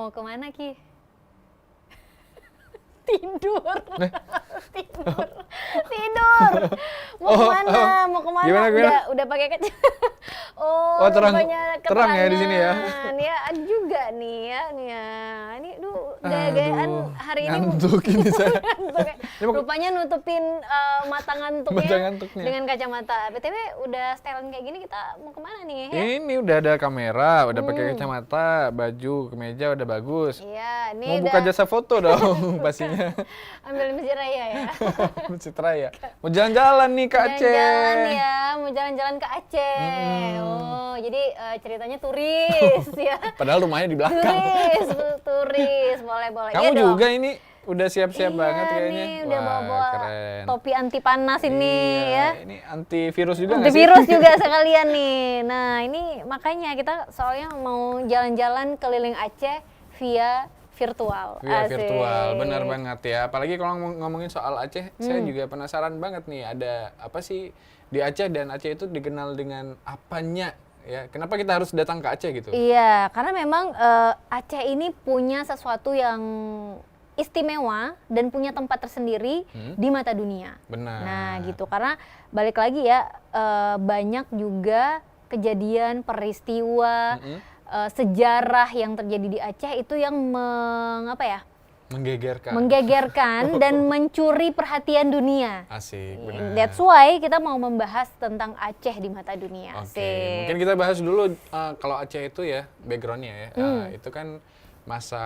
mau kemana Ki? Tidur. Tidur. Tidur. Mau kemana? Mau kemana? Gimana? Udah pakai Oh, terang ya di sini ya. Ya, ada juga nih ya. Ini gaya-gayaan hari ini ngantuk ini saya. Rupanya nutupin mata ngantuknya Mata ngantuknya. dengan kacamata. BTW udah setelan kayak gini kita mau kemana nih ya? Ini udah ada kamera, udah pakai kacamata, baju, kemeja udah bagus. Iya, ini Mau udah buka jasa foto dong pastinya. ambil Masjid Raya ya. Masjid Raya. Mau jalan-jalan nih ke Aceh. Jalan-jalan ya, mau jalan-jalan ke Aceh. Oh, jadi ceritanya turis ya. Padahal rumahnya di belakang. Turis, boleh. Kamu Iya juga dong. ini udah siap-siap Iya banget kayaknya. nih, udah bawa keren. topi anti panas ini Iya, ya. Ini antivirus juga nggak sih? Antivirus juga sekalian nih. Nah, ini makanya kita soalnya mau jalan-jalan keliling Aceh via virtual. Via Asik. virtual, benar banget ya. Apalagi kalau ngomongin soal Aceh, saya juga penasaran banget nih. Ada apa sih di Aceh, dan Aceh itu dikenal dengan apanya? Ya, kenapa kita harus datang ke Aceh gitu? Iya, karena memang Aceh ini punya sesuatu yang istimewa dan punya tempat tersendiri di mata dunia. Benar. Nah, gitu. Karena balik lagi ya, banyak juga kejadian, peristiwa, sejarah yang terjadi di Aceh itu yang menggegerkan dan mencuri perhatian dunia. Asik, benar. That's why kita mau membahas tentang Aceh di mata dunia. Oke, mungkin kita bahas dulu kalau Aceh itu ya, backgroundnya ya, itu kan masa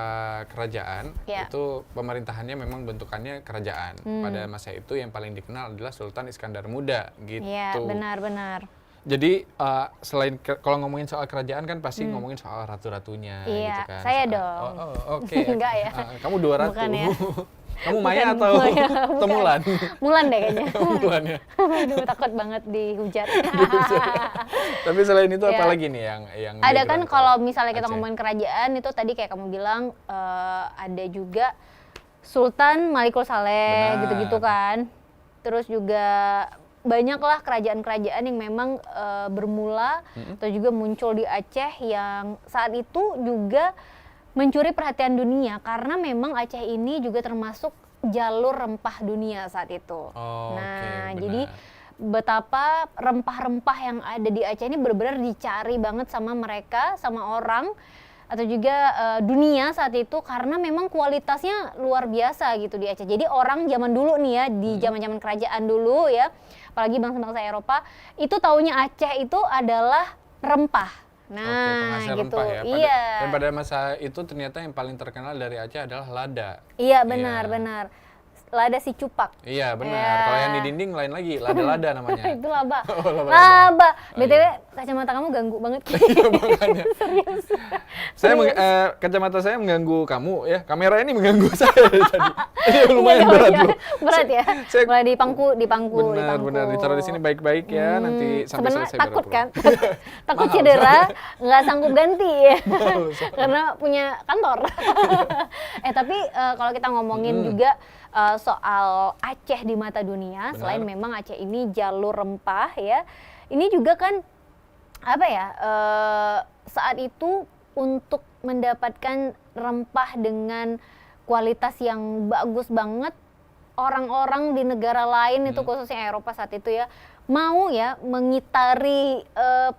kerajaan, Ya. itu pemerintahannya memang bentukannya kerajaan. Pada masa itu yang paling dikenal adalah Sultan Iskandar Muda, gitu. Iya, benar-benar. Jadi selain kalau ngomongin soal kerajaan kan pasti ngomongin soal ratu-ratunya, Iya, gitu kan. saya dong. Oke. Enggak ya. Kamu 2 ratu. Bukan ya. Kamu Maya Bukan atau Maya, atau bukan. Mulan? Mulan deh kayaknya. Mulan ya. Aduh, takut banget dihujat. Tapi selain itu Ya. apa lagi nih yang Ada kan background kalau misalnya kita Aceh? ngomongin kerajaan itu tadi kayak kamu bilang ada juga Sultan Malikul Saleh Benar. gitu-gitu kan. Terus juga banyaklah kerajaan-kerajaan yang memang bermula atau juga muncul di Aceh yang saat itu juga mencuri perhatian dunia karena memang Aceh ini juga termasuk jalur rempah dunia saat itu. Oh, Nah, oke, jadi benar. betapa rempah-rempah yang ada di Aceh ini benar-benar dicari banget sama mereka, sama orang atau juga dunia saat itu karena memang kualitasnya luar biasa gitu di Aceh. Jadi orang zaman dulu nih ya, di zaman-zaman kerajaan dulu ya, apalagi bangsa-bangsa Eropa, itu taunya Aceh itu adalah rempah. Nah, Oke, penghasil gitu. rempah ya. Iya. Dan pada masa itu ternyata yang paling terkenal dari Aceh adalah lada. Iya, benar. Lada si cupak. Iya, benar. Ya. Kalau yang di dinding lain lagi, lada-lada namanya. Itu laba. Oh, laba. Laba. Oh, BTW iya. kacamata kamu ganggu banget. Iya, makanya. Serius. Saya kacamata saya mengganggu kamu ya. Kamera ini mengganggu saya dari tadi. Ini lumayan Iya, berat iya. loh. Berat ya. Saya- Mulai dipangku. Benar, ditaruh di sini baik-baik ya, nanti sampai Sebenarnya selesai takut baru kan? pulang. Takut Mahal. cedera, nggak sanggup ganti ya. Mahal, Karena punya kantor. Tapi kalau kita ngomongin juga soal Aceh di mata dunia, Benar. selain memang Aceh ini jalur rempah ya, ini juga kan apa ya, saat itu untuk mendapatkan rempah dengan kualitas yang bagus banget, orang-orang di negara lain itu khususnya Eropa saat itu ya, mau ya mengitari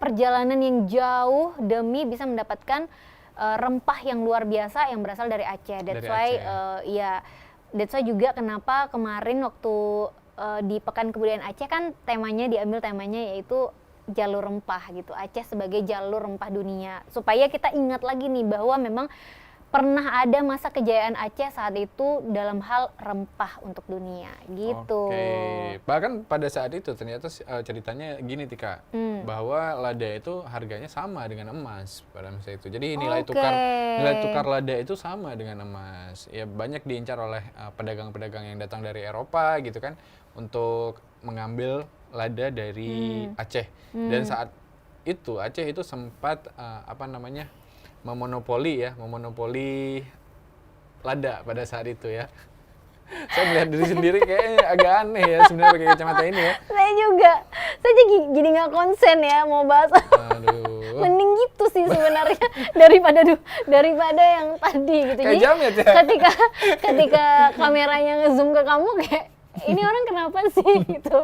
perjalanan yang jauh demi bisa mendapatkan rempah yang luar biasa yang berasal dari Aceh. That's Dari why Aceh. that's why juga kenapa kemarin waktu di Pekan Kebudayaan Aceh kan diambil temanya yaitu jalur rempah gitu. Aceh sebagai jalur rempah dunia. Supaya kita ingat lagi nih bahwa memang pernah ada masa kejayaan Aceh saat itu dalam hal rempah untuk dunia gitu. Oke. Bahkan pada saat itu ternyata ceritanya gini Tika, bahwa lada itu harganya sama dengan emas pada masa itu. Jadi nilai Oke. tukar lada itu sama dengan emas. Ya banyak diincar oleh pedagang-pedagang yang datang dari Eropa gitu kan untuk mengambil lada dari Aceh. Dan saat itu Aceh itu sempat memonopoli lada pada saat itu ya. Saya melihat diri sendiri kayaknya agak aneh ya sebenarnya pakai kacamata ini ya. Saya juga, saya jadi nggak konsen ya mau bahas. Aduh. Mending gitu sih sebenarnya daripada yang tadi gitu. Kayak Jadi jamet ya. ketika kameranya ngezoom ke kamu kayak ini orang kenapa sih gitu.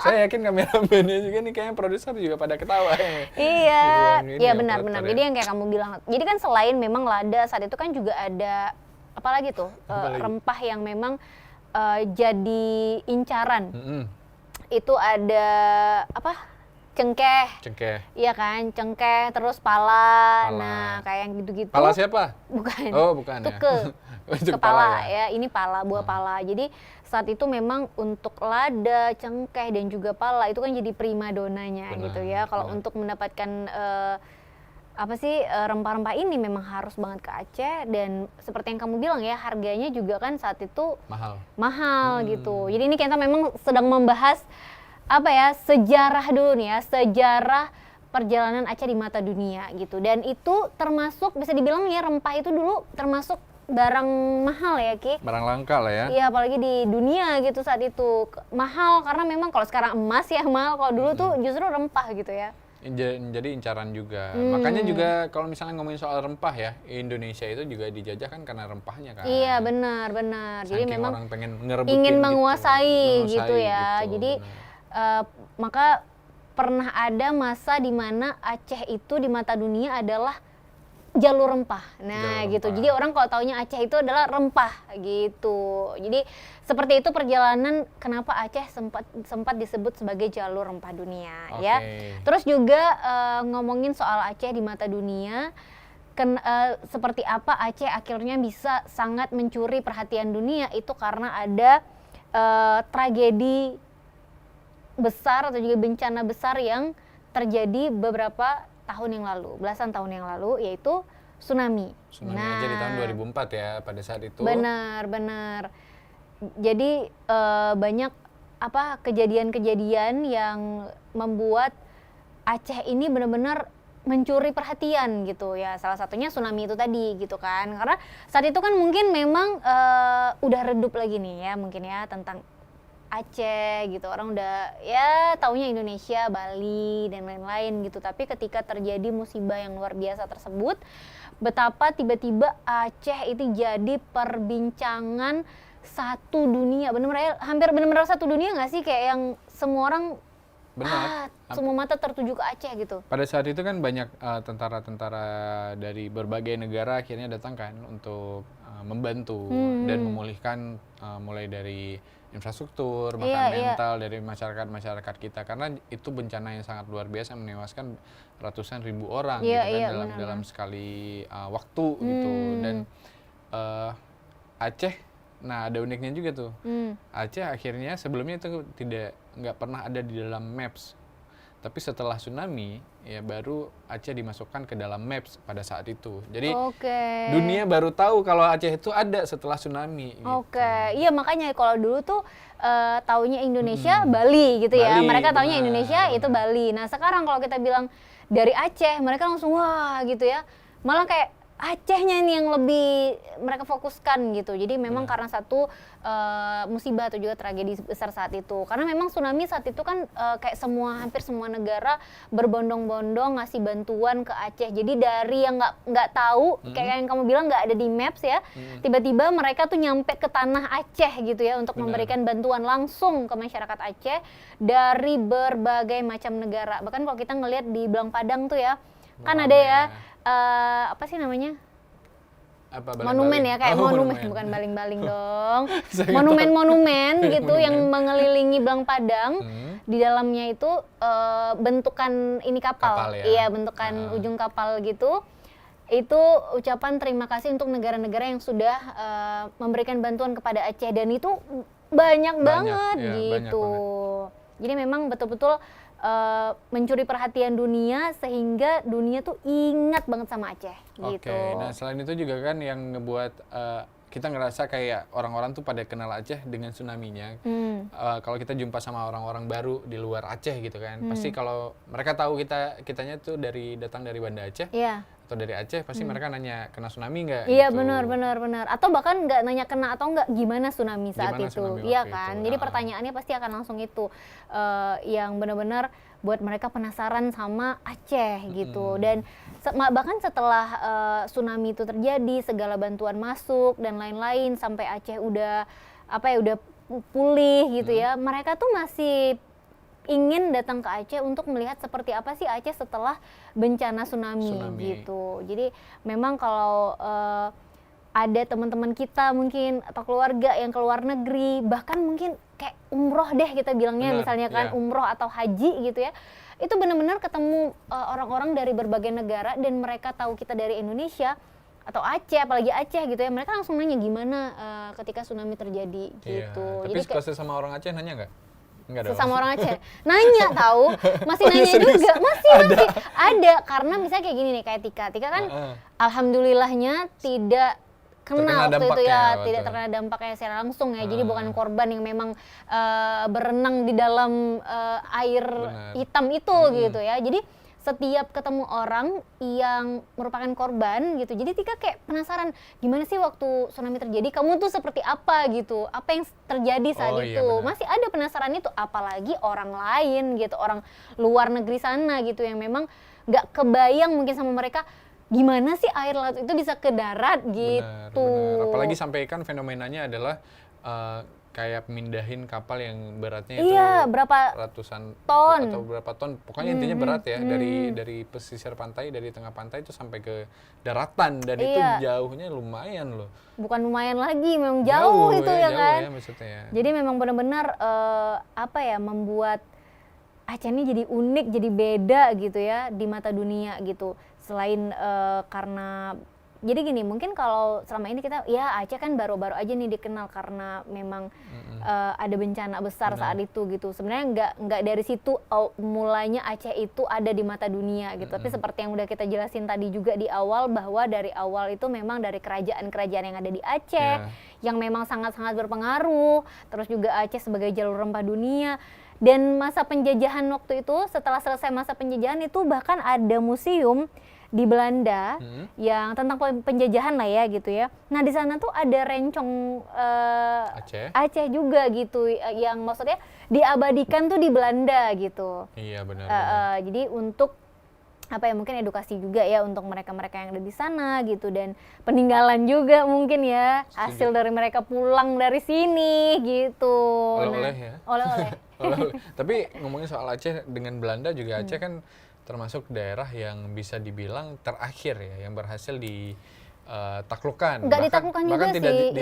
Saya yakin kameramennya juga nih kayaknya produser juga pada ketawa ya. Iya, Di ruang ini iya ya, benar-benar. operator Jadi ya. yang kayak kamu bilang. Jadi kan selain memang lada saat itu kan juga ada apalagi tuh Apalagi? rempah yang memang jadi incaran. Mm-mm. Itu ada apa? Cengkeh. Cengkeh. Iya kan, cengkeh terus pala. Pala. Nah, kayak yang gitu-gitu. Pala siapa? Bukan. Oh, bukan Itu ya. Itu kepala ya. ya. Ini pala, buah pala. Jadi saat itu memang untuk lada, cengkeh dan juga pala itu kan jadi primadonanya Benar, gitu ya. Kalau benar. untuk mendapatkan apa sih rempah-rempah ini memang harus banget ke Aceh dan seperti yang kamu bilang ya harganya juga kan saat itu Mahal. mahal gitu. Jadi ini kita memang sedang membahas apa ya sejarah dulu nih ya, sejarah perjalanan Aceh di mata dunia gitu. Dan itu termasuk bisa dibilang ya rempah itu dulu termasuk barang mahal ya Ki. Barang langka lah ya. Iya apalagi di dunia gitu saat itu mahal karena memang kalau sekarang emas ya mahal, kalau dulu tuh justru rempah gitu ya. Jadi incaran juga. Makanya juga kalau misalnya ngomongin soal rempah ya, Indonesia itu juga dijajah kan karena rempahnya kan. Iya benar. Jadi Saking memang orang pengen ngerebutin ingin gitu. menguasai gitu ya. gitu, Jadi benar. maka pernah ada masa di mana Aceh itu di mata dunia adalah jalur rempah. Nah, Jalur gitu. rempah. Jadi orang kalau taunya Aceh itu adalah rempah gitu. Jadi seperti itu perjalanan kenapa Aceh sempat disebut sebagai jalur rempah dunia ya. Oke. Terus juga ngomongin soal Aceh di mata dunia seperti apa Aceh akhirnya bisa sangat mencuri perhatian dunia itu karena ada tragedi besar atau juga bencana besar yang terjadi beberapa tahun yang lalu, belasan tahun yang lalu, yaitu tsunami. Tsunami aja di tahun 2004 ya pada saat itu. Benar. Jadi banyak apa kejadian-kejadian yang membuat Aceh ini benar-benar mencuri perhatian gitu ya. Salah satunya tsunami itu tadi gitu kan. Karena saat itu kan mungkin memang udah redup lagi nih ya mungkin ya tentang Aceh gitu, orang udah ya taunya Indonesia, Bali dan lain-lain gitu. Tapi ketika terjadi musibah yang luar biasa tersebut, betapa tiba-tiba Aceh itu jadi perbincangan satu dunia, benar-benar hampir benar-benar satu dunia nggak sih, kayak yang semua orang Benar. semua mata tertuju ke Aceh gitu. Pada saat itu kan banyak tentara-tentara dari berbagai negara akhirnya datang kan untuk membantu dan memulihkan mulai dari infrastruktur, bahkan mental dari masyarakat kita karena itu bencana yang sangat luar biasa menewaskan ratusan ribu orang gitu kan dalam sekali waktu gitu dan Aceh, nah ada uniknya juga tuh Aceh akhirnya sebelumnya itu nggak pernah ada di dalam maps. Tapi setelah tsunami, ya baru Aceh dimasukkan ke dalam maps pada saat itu. Jadi dunia baru tahu kalau Aceh itu ada setelah tsunami. Gitu. Iya makanya kalau dulu tuh taunya Indonesia Bali gitu ya. Bali, Mereka taunya benar. Indonesia itu Bali. Nah sekarang kalau kita bilang dari Aceh, mereka langsung wah gitu ya. Malah kayak Acehnya ini yang lebih mereka fokuskan gitu. Jadi memang karena satu musibah atau juga tragedi besar saat itu. Karena memang tsunami saat itu kan kayak hampir semua negara berbondong-bondong ngasih bantuan ke Aceh. Jadi dari yang nggak tahu, kayak yang kamu bilang nggak ada di maps ya, tiba-tiba mereka tuh nyampe ke tanah Aceh gitu ya untuk memberikan bantuan langsung ke masyarakat Aceh dari berbagai macam negara. Bahkan kalau kita ngelihat di Belang Padang tuh ya, kan ada ya. Apa sih namanya? Monumen ya, kayak monumen, bukan baling-baling dong. Monumen-monumen gitu yang mengelilingi Belang Padang. Di dalamnya itu bentukan ini kapal ya? Iya, bentukan ujung kapal gitu. Itu ucapan terima kasih untuk negara-negara yang sudah memberikan bantuan kepada Aceh, dan itu banyak banget ya, gitu. banyak. Jadi memang betul-betul mencuri perhatian dunia sehingga dunia tuh ingat banget sama Aceh gitu. Nah selain itu juga kan yang ngebuat kita ngerasa kayak orang-orang tuh pada kenal Aceh dengan tsunami-nya. Kalau kita jumpa sama orang-orang baru di luar Aceh gitu kan, pasti kalau mereka tahu kitanya tuh datang dari Banda Aceh, atau dari Aceh, pasti mereka nanya kena tsunami nggak? Iya, gitu. benar. Atau bahkan nggak nanya kena atau nggak gimana tsunami saat Gimana itu, tsunami iya waktu kan? itu, Jadi ah. pertanyaannya pasti akan langsung itu, yang benar-benar buat mereka penasaran sama Aceh gitu. Dan bahkan setelah tsunami itu terjadi, segala bantuan masuk dan lain-lain sampai Aceh udah udah pulih gitu ya, mereka tuh masih ingin datang ke Aceh untuk melihat seperti apa sih Aceh setelah bencana tsunami. Gitu. Jadi memang kalau ada teman-teman kita mungkin atau keluarga yang ke luar negeri, bahkan mungkin kayak umroh deh kita bilangnya, misalnya kan umroh atau haji gitu ya, itu benar-benar ketemu orang-orang dari berbagai negara dan mereka tahu kita dari Indonesia atau Aceh, apalagi Aceh gitu ya, mereka langsung nanya gimana ketika tsunami terjadi gitu. Tapi Jadi kalau sesama orang Aceh nanya nggak? Enggak dong. sesama orang Aceh nanya tahu, masih nanya juga, masih ada karena misalnya kayak gini nih, kayak Tika kan alhamdulillahnya tidak kena waktu itu ya, tidak terkena dampaknya secara langsung ya, jadi bukan korban yang memang berenang di dalam air hitam itu gitu ya. Jadi setiap ketemu orang yang merupakan korban gitu, jadi Tika kayak penasaran gimana sih waktu tsunami terjadi, kamu tuh seperti apa gitu, apa yang terjadi saat itu. Masih ada penasaran itu, apalagi orang lain gitu, orang luar negeri sana gitu yang memang nggak kebayang mungkin sama mereka gimana sih air laut itu bisa ke darat gitu. Benar. Apalagi sampai kan fenomenanya adalah kayak mindahin kapal yang beratnya itu berapa ratusan ton atau berapa ton, pokoknya intinya berat ya, dari pesisir pantai, dari tengah pantai itu sampai ke daratan, dan itu jauhnya lumayan loh. Bukan lumayan lagi, memang jauh itu ya kan. Ya, maksudnya. Jadi memang benar-benar membuat Aceh ini jadi unik, jadi beda gitu ya di mata dunia gitu. Selain karena jadi gini, mungkin kalau selama ini kita ya Aceh kan baru-baru aja nih dikenal karena memang ada bencana besar saat itu gitu. Sebenarnya nggak dari situ mulanya Aceh itu ada di mata dunia gitu. Tapi seperti yang udah kita jelasin tadi juga di awal, bahwa dari awal itu memang dari kerajaan-kerajaan yang ada di Aceh yang memang sangat-sangat berpengaruh. Terus juga Aceh sebagai jalur rempah dunia. Dan masa penjajahan waktu itu, setelah selesai masa penjajahan itu bahkan ada museum di Belanda yang tentang penjajahan lah ya gitu ya. Nah di sana tuh ada rencong Aceh juga gitu, yang maksudnya diabadikan tuh di Belanda gitu. Iya benar. Jadi untuk mungkin edukasi juga ya untuk mereka-mereka yang ada di sana gitu, dan peninggalan juga mungkin ya, hasil dari mereka pulang dari sini gitu. Oleh-oleh ya. Oleh-oleh. Tapi ngomongin soal Aceh dengan Belanda juga, Aceh kan termasuk daerah yang bisa dibilang terakhir ya, yang berhasil ditaklukkan. Nggak ditaklukkan juga sih,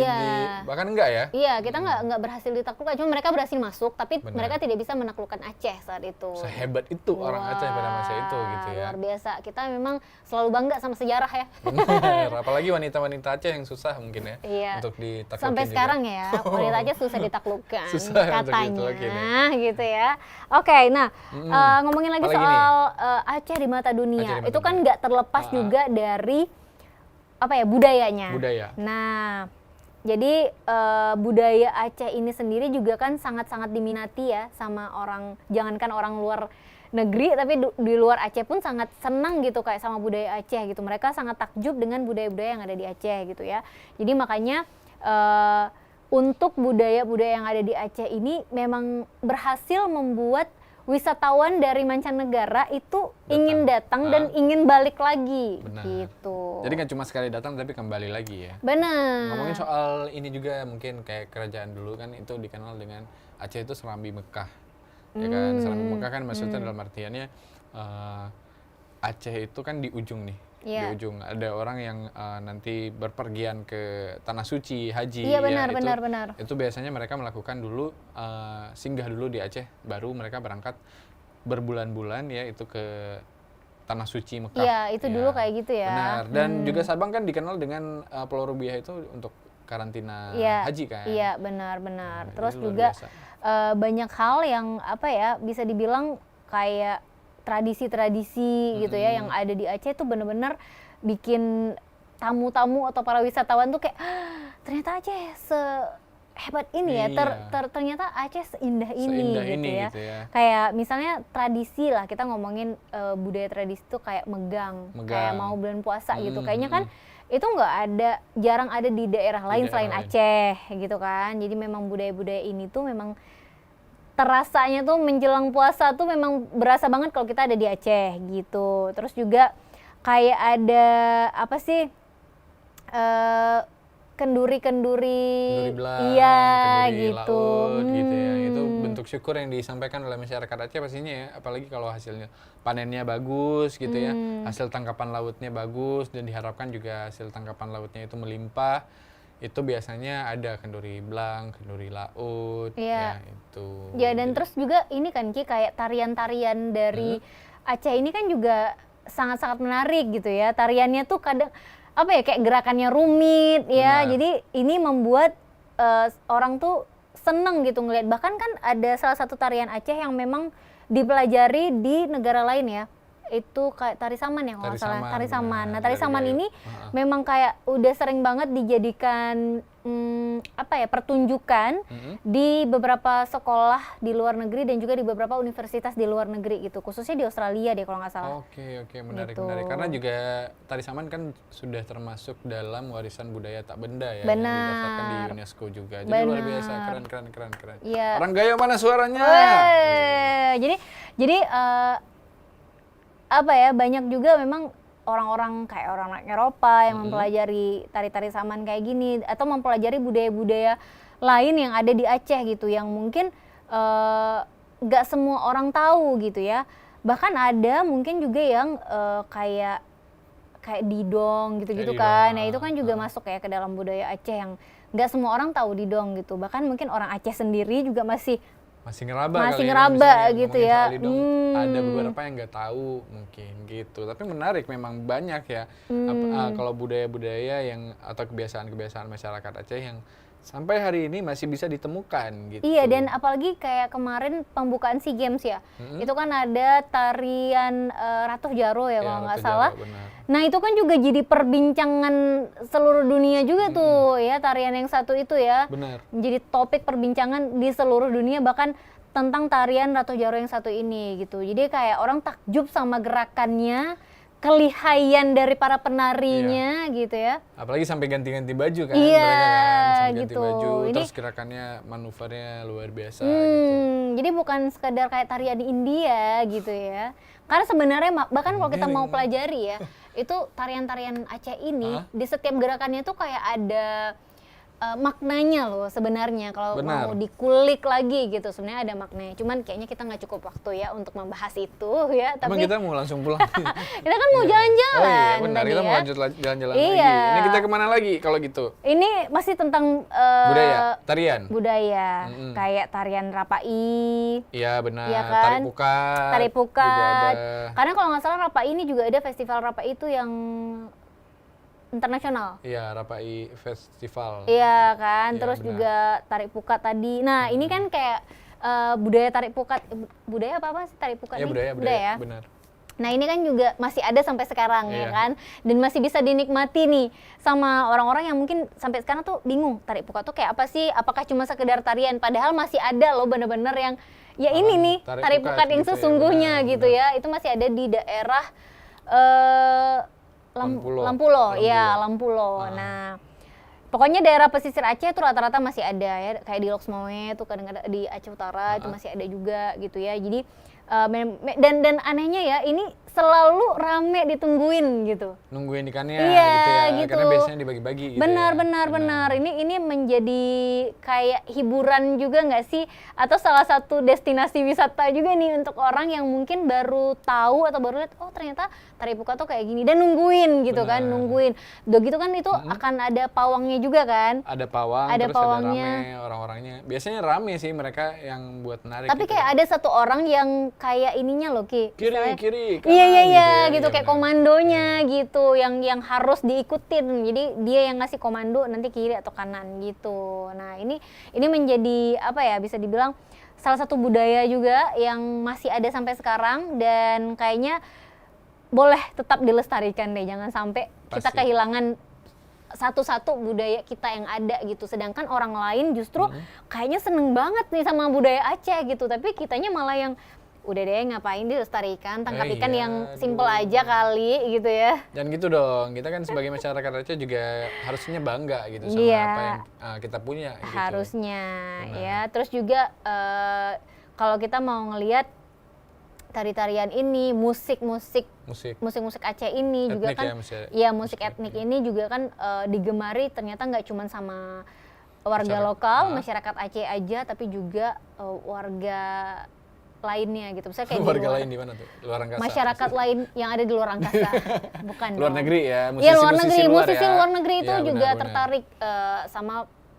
bahkan enggak ya? Iya, kita nggak berhasil ditaklukkan, cuma mereka berhasil masuk, tapi mereka tidak bisa menaklukkan Aceh saat itu. Sehebat itu orang Aceh pada masa itu gitu ya. Luar biasa, kita memang selalu bangga sama sejarah ya. Benar, apalagi wanita-wanita Aceh yang susah mungkin ya untuk ditaklukin. Sampai juga. Sekarang ya, wanita Aceh susah ditaklukkan susah katanya gitu ya. Oke, nah ngomongin lagi soal Aceh di mata dunia, itu kan nggak terlepas juga dari budayanya. Nah, jadi budaya Aceh ini sendiri juga kan sangat-sangat diminati ya sama orang, jangankan orang luar negeri, tapi di luar Aceh pun sangat senang gitu kayak sama budaya Aceh gitu. Mereka sangat takjub dengan budaya-budaya yang ada di Aceh gitu ya. Jadi makanya untuk budaya-budaya yang ada di Aceh ini memang berhasil membuat wisatawan dari mancanegara itu ingin datang dan ingin balik lagi. Gitu. Jadi nggak cuma sekali datang tapi kembali lagi ya. Benar. Ngomongin soal ini juga, mungkin kayak kerajaan dulu kan itu dikenal dengan Aceh itu Serambi Mekah. Ya kan, Serambi Mekah kan maksudnya dalam artiannya Aceh itu kan di ujung nih. Di ujung ada orang yang nanti berpergian ke tanah suci haji. Iya benar. Itu biasanya mereka melakukan dulu singgah dulu di Aceh, baru mereka berangkat berbulan-bulan ya itu ke tanah suci Mekah. Iya itu dulu kayak gitu ya. Benar. Dan juga Sabang kan dikenal dengan Pulau Rubiah itu untuk karantina haji kan. Iya benar. Terus juga banyak hal yang bisa dibilang kayak tradisi-tradisi gitu ya yang ada di Aceh tuh bener-bener bikin tamu-tamu atau para wisatawan tuh kayak ternyata Aceh hebat ini ya, Iya. ternyata Aceh seindah ini Seindah gitu ini ya. gitu ya. Kayak misalnya tradisi lah, kita ngomongin budaya tradisi tuh kayak megang, kayak Megang. mau bulan puasa gitu. Mm, Kayaknya kan mm. itu nggak ada, jarang ada di daerah Di lain daerah selain lain. Aceh gitu kan. Jadi memang budaya-budaya ini tuh memang terasanya tuh menjelang puasa tuh memang berasa banget kalau kita ada di Aceh gitu. Terus juga kayak ada apa sih, eh, kenduri-kenduri, Kenduri belang, iya kenduri gitu. laut gitu ya. Itu bentuk syukur yang disampaikan oleh masyarakat Aceh pastinya ya. Apalagi kalau hasilnya panennya bagus gitu ya. Hasil tangkapan lautnya bagus dan diharapkan juga hasil tangkapan lautnya itu melimpah. Itu biasanya ada kenduri belang, kenduri laut, Iya. ya itu. Ya dan Jadi- terus juga ini kan Ki, kayak tarian-tarian dari Aceh ini kan juga sangat-sangat menarik gitu ya. Tariannya tuh kadang apa ya, kayak gerakannya rumit ya. Benar. Jadi ini membuat orang tuh seneng gitu ngelihat. Bahkan kan ada salah satu tarian Aceh yang memang dipelajari di negara lain ya. Itu kayak tari saman ya kalau Tari nggak salah. saman, Tari saman. benar, Nah, tari dari saman Gayo. ini Heeh. memang kayak udah sering banget dijadikan apa ya, pertunjukan di beberapa sekolah di luar negeri dan juga di beberapa universitas di luar negeri gitu, khususnya di Australia deh kalau nggak salah. Oke, menarik, Gitu. menarik. Karena juga tari saman kan sudah termasuk dalam warisan budaya tak benda ya, yang Benar. didaftarkan di UNESCO juga. Jadi luar biasa, Benar. keren. Iya. Orang Gayo mana suaranya? Jadi apa ya, banyak juga memang orang-orang kayak orang Eropa yang mempelajari tari-tari saman kayak gini atau mempelajari budaya-budaya lain yang ada di Aceh gitu, yang mungkin nggak semua orang tahu gitu ya. Bahkan ada mungkin juga yang kayak didong gitu-gitu Kayak kan. didong, Nah, itu kan juga masuk ya ke dalam budaya Aceh yang nggak semua orang tahu didong gitu. Bahkan mungkin orang Aceh sendiri juga masih Masih Masih kali ya, ngeraba misalnya gitu ngomongin ya. soal lidong, ada beberapa yang nggak tahu mungkin gitu. Tapi menarik, memang banyak ya kalau budaya-budaya yang atau kebiasaan-kebiasaan masyarakat Aceh yang sampai hari ini masih bisa ditemukan gitu. Iya, dan apalagi kayak kemarin pembukaan SEA Games ya. Itu kan ada tarian Ratuh Jaro ya Ya, kalau nggak Ratu salah. Jaro, benar. Nah, itu kan juga jadi perbincangan seluruh dunia juga tuh ya, tarian yang satu itu ya. Benar. Menjadi topik perbincangan di seluruh dunia, bahkan tentang tarian Ratuh Jaro yang satu ini gitu. Jadi kayak orang takjub sama gerakannya, kelihayan dari para penarinya gitu ya. Apalagi sampai ganti-ganti baju kan Iya, mereka kan, sampai ganti gitu. baju, Ini- terus gerakannya, manuvernya luar biasa gitu. Jadi bukan sekadar kayak tarian India gitu ya. Karena sebenarnya bahkan kalau kita mau pelajari ya, itu tarian-tarian Aceh ini di setiap gerakannya tuh kayak ada maknanya loh sebenarnya, kalau Benar. mau dikulik lagi gitu sebenarnya ada maknanya. Cuman kayaknya kita nggak cukup waktu ya untuk membahas itu ya. Emang Tapi kita mau langsung pulang? kita kan mau jalan-jalan Oh iya benar, tadi kita ya. mau lanjut jalan-jalan Iya. lagi. Ini kita kemana lagi kalau gitu? Ini masih tentang Budaya, tarian? budaya, kayak tarian Rapai. Iya benar, Iya kan? tari pukat. Tari juga pukat. ada. Karena kalau nggak salah Rapai ini juga ada festival Rapai itu yang internasional. Iya, Rapai Festival. Iya kan, Iya, terus benar. juga tarik pukat tadi. Nah, ini kan kayak budaya tarik pukat, budaya apa sih tarik pukat Iya, ini? budaya, ya. benar. Nah, ini kan juga masih ada sampai sekarang ya Iya. kan, dan masih bisa dinikmati nih sama orang-orang yang mungkin sampai sekarang tuh bingung tarik pukat tuh kayak apa sih? Apakah cuma sekedar tarian? Padahal masih ada loh bener-bener yang ya ini nih tarik tarik pukat pukat yang gitu ya, sesungguhnya benar, gitu benar. ya. Itu masih ada di daerah Lampulo. Lampulo, ya Lampulo. Lampulo. Nah, pokoknya daerah pesisir Aceh itu rata-rata masih ada ya, kayak di Loksmawe tuh kadang-kadang di Aceh Utara itu masih ada juga gitu ya. Jadi dan anehnya ya, ini selalu rame ditungguin gitu. Nungguin ikannya Iya, gitu ya. gitu. Karena biasanya dibagi-bagi gitu Benar, ya. benar. Ini menjadi kayak hiburan juga nggak sih? Atau salah satu destinasi wisata juga nih untuk orang yang mungkin baru tahu atau baru lihat, oh ternyata tari pukat tuh kayak gini, dan nungguin gitu kan, Benar. nungguin. Udah gitu kan itu akan ada pawangnya juga kan. Ada pawang, Ada terus pawangnya. ada rame orang-orangnya. Biasanya rame sih mereka yang buat narik Tapi gitu. kayak ada satu orang yang kayak ininya loh Ki. Kiri, Misalnya- kiri, Iya, kanan iya, iya, ya. gitu Iya, kayak benar. komandonya gitu, yang harus diikutin. Jadi dia yang ngasih komando nanti kiri atau kanan gitu. Nah, ini menjadi apa ya, bisa dibilang salah satu budaya juga yang masih ada sampai sekarang, dan kayaknya boleh tetap dilestarikan deh, jangan sampai kita Pasti. kehilangan satu-satu budaya kita yang ada gitu. Sedangkan orang lain justru kayaknya seneng banget nih sama budaya Aceh gitu. Tapi kitanya malah yang udah deh ngapain dilestarikan, tangkap ikan iya, yang simple aja kali gitu ya. Dan gitu dong, kita kan sebagai masyarakat Aceh juga harusnya bangga gitu sama Iya. apa yang kita punya gitu. Harusnya Benar. ya. Terus juga kalau kita mau ngelihat tari-tarian ini, musik-musik Aceh ini juga Etnik kan, ya, musik musik etnik ini juga kan digemari ternyata nggak cuma sama warga Masyarakat. lokal, masyarakat Aceh aja, tapi juga warga lainnya gitu. Misalnya kayak warga lain di mana tuh? Luar angkasa. masyarakat lain yang ada di luar angkasa, bukan Luar dong. negeri ya, Iya, luar negeri, musisi musisi ya. luar negeri itu Iya, juga benar-benar. tertarik sama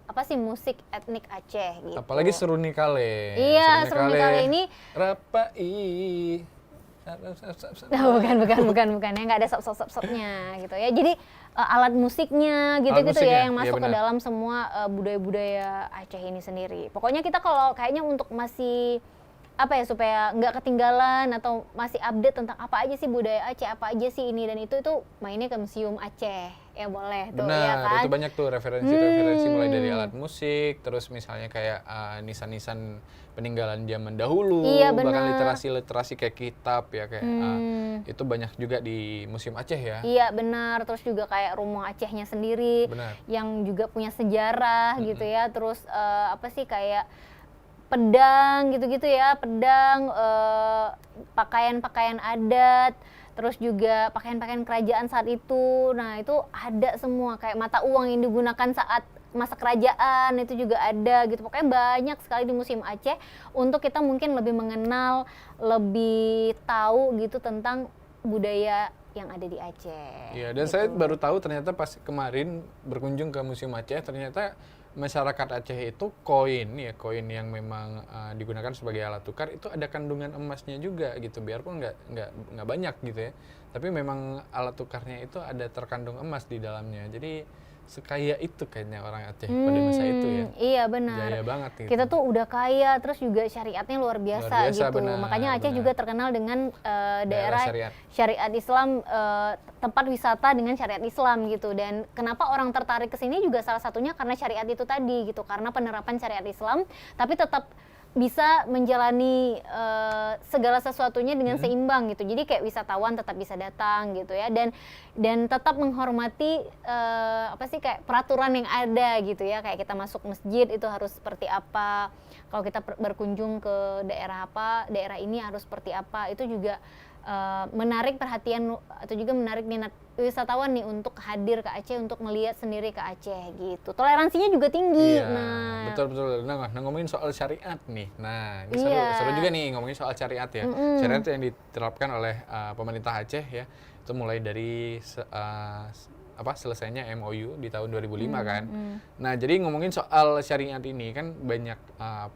apa sih musik etnik Aceh gitu. Apalagi Seruni Kale. Iya, Seruni Kale ini Rapai. bukan ya, nggak ada sop-sopnya gitu ya. Jadi alat musiknya gitu-gitu musiknya, ya yang iya masuk ke benar. dalam semua budaya-budaya Aceh ini sendiri. Pokoknya kita kalau kayaknya untuk masih apa ya, supaya nggak ketinggalan atau masih update tentang apa aja sih budaya Aceh, apa aja sih ini dan itu mainnya ke Museum Aceh ya, boleh tuh ya Benar, kan. itu banyak tuh referensi-referensi mulai dari alat musik, terus misalnya kayak nisan-nisan peninggalan zaman dahulu, Iya, bahkan benar. literasi-literasi kayak kitab ya kayak itu banyak juga di Museum Aceh ya. Iya benar, terus juga kayak rumah Acehnya sendiri Benar. yang juga punya sejarah gitu ya. Terus apa sih kayak pedang gitu-gitu ya, pedang, pakaian-pakaian adat, terus juga pakaian-pakaian kerajaan saat itu. Nah itu ada semua, kayak mata uang yang digunakan saat masa kerajaan itu juga ada gitu. Pokoknya banyak sekali di Museum Aceh untuk kita mungkin lebih mengenal, lebih tahu gitu tentang budaya yang ada di Aceh. Iya, dan saya baru tahu ternyata pas kemarin berkunjung ke Museum Aceh, ternyata masyarakat Aceh itu koin yang memang digunakan sebagai alat tukar itu ada kandungan emasnya juga gitu, biarpun nggak banyak gitu ya, tapi memang alat tukarnya itu ada terkandung emas di dalamnya. Jadi sekaya itu kayaknya orang Aceh pada masa itu ya. Iya benar. Jaya banget gitu. Kita tuh udah kaya, terus juga syariatnya luar biasa, gitu. benar, Makanya Aceh benar. juga terkenal dengan daerah syariat. syariat Islam, tempat wisata dengan syariat Islam gitu. Dan kenapa orang tertarik ke sini juga salah satunya karena syariat itu tadi gitu, karena penerapan syariat Islam, tapi tetap bisa menjalani segala sesuatunya dengan seimbang gitu. Jadi kayak wisatawan tetap bisa datang gitu ya, dan tetap menghormati apa sih kayak peraturan yang ada gitu ya. Kayak kita masuk masjid itu harus seperti apa. Kalau kita berkunjung ke daerah apa, daerah ini harus seperti apa. Itu juga menarik perhatian atau juga menarik minat wisatawan nih untuk hadir ke Aceh, untuk melihat sendiri ke Aceh gitu. Toleransinya juga tinggi. Iya, Nah, betul. Nah, ngomongin soal syariat nih. Nah, ini Iya. seru juga nih ngomongin soal syariat ya. Syariat yang diterapkan oleh pemerintah Aceh ya. Itu mulai dari selesainya MOU di tahun 2005 kan. Nah, jadi ngomongin soal syariat ini kan banyak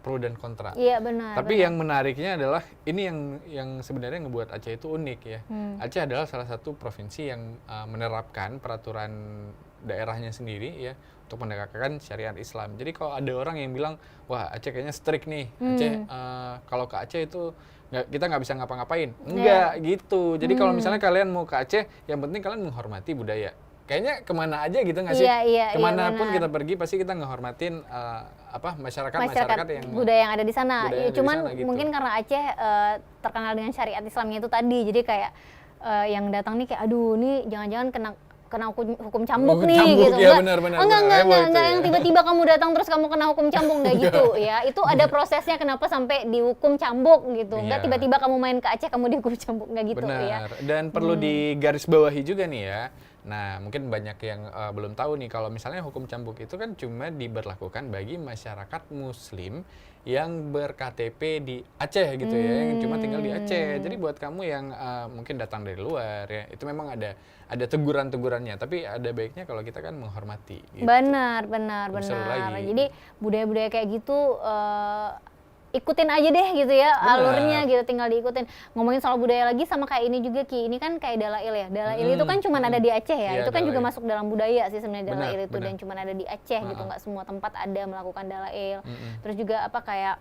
pro dan kontra. Iya benar. Tapi yang menariknya adalah ini yang sebenarnya ngebuat Aceh itu unik ya. Aceh adalah salah satu provinsi yang menerapkan peraturan daerahnya sendiri ya untuk menegakkan syariat Islam. Jadi kalau ada orang yang bilang, wah Aceh kayaknya strict nih, Aceh kalau ke Aceh itu kita nggak bisa ngapa-ngapain. Enggak gitu. Jadi kalau misalnya kalian mau ke Aceh, yang penting kalian menghormati budaya. Kayaknya kemana aja gitu nggak sih? Iya, Kemanapun benar. kita pergi pasti kita ngehormatin masyarakat yang budaya yang ada di sana. budaya yang ada di Cuman sana gitu. mungkin karena Aceh terkenal dengan syariat Islamnya itu tadi, jadi kayak yang datang nih kayak aduh nih jangan-jangan kena hukum cambuk Hukum nih cambuk, gitu. ya, benar, enggak, heboh itu enggak ya. yang tiba-tiba kamu datang terus kamu kena hukum cambuk, enggak gitu ya. Itu ada prosesnya kenapa sampai dihukum cambuk gitu. Enggak Iya. tiba-tiba kamu main ke Aceh kamu dihukum cambuk, enggak gitu ya. Benar. Dan perlu digarisbawahi juga nih ya. Nah, mungkin banyak yang belum tahu nih kalau misalnya hukum cambuk itu kan cuma diberlakukan bagi masyarakat Muslim yang ber-KTP di Aceh gitu ya, yang cuma tinggal di Aceh. Jadi buat kamu yang mungkin datang dari luar ya, itu memang ada teguran-tegurannya, tapi ada baiknya kalau kita kan menghormati. Gitu. Benar. Seru lagi. Jadi budaya-budaya kayak gitu ikutin aja deh gitu ya. Benar. Alurnya gitu, tinggal diikutin. Ngomongin soal budaya lagi sama kayak ini juga Ki, ini kan kayak Dalail ya. Dalail itu kan cuma ada di Aceh ya. Iya, itu kan juga Dalail. masuk dalam budaya sih sebenarnya Benar, Dalail itu, benar. dan cuma ada di Aceh gitu, nggak semua tempat ada melakukan Dalail. Terus juga apa kayak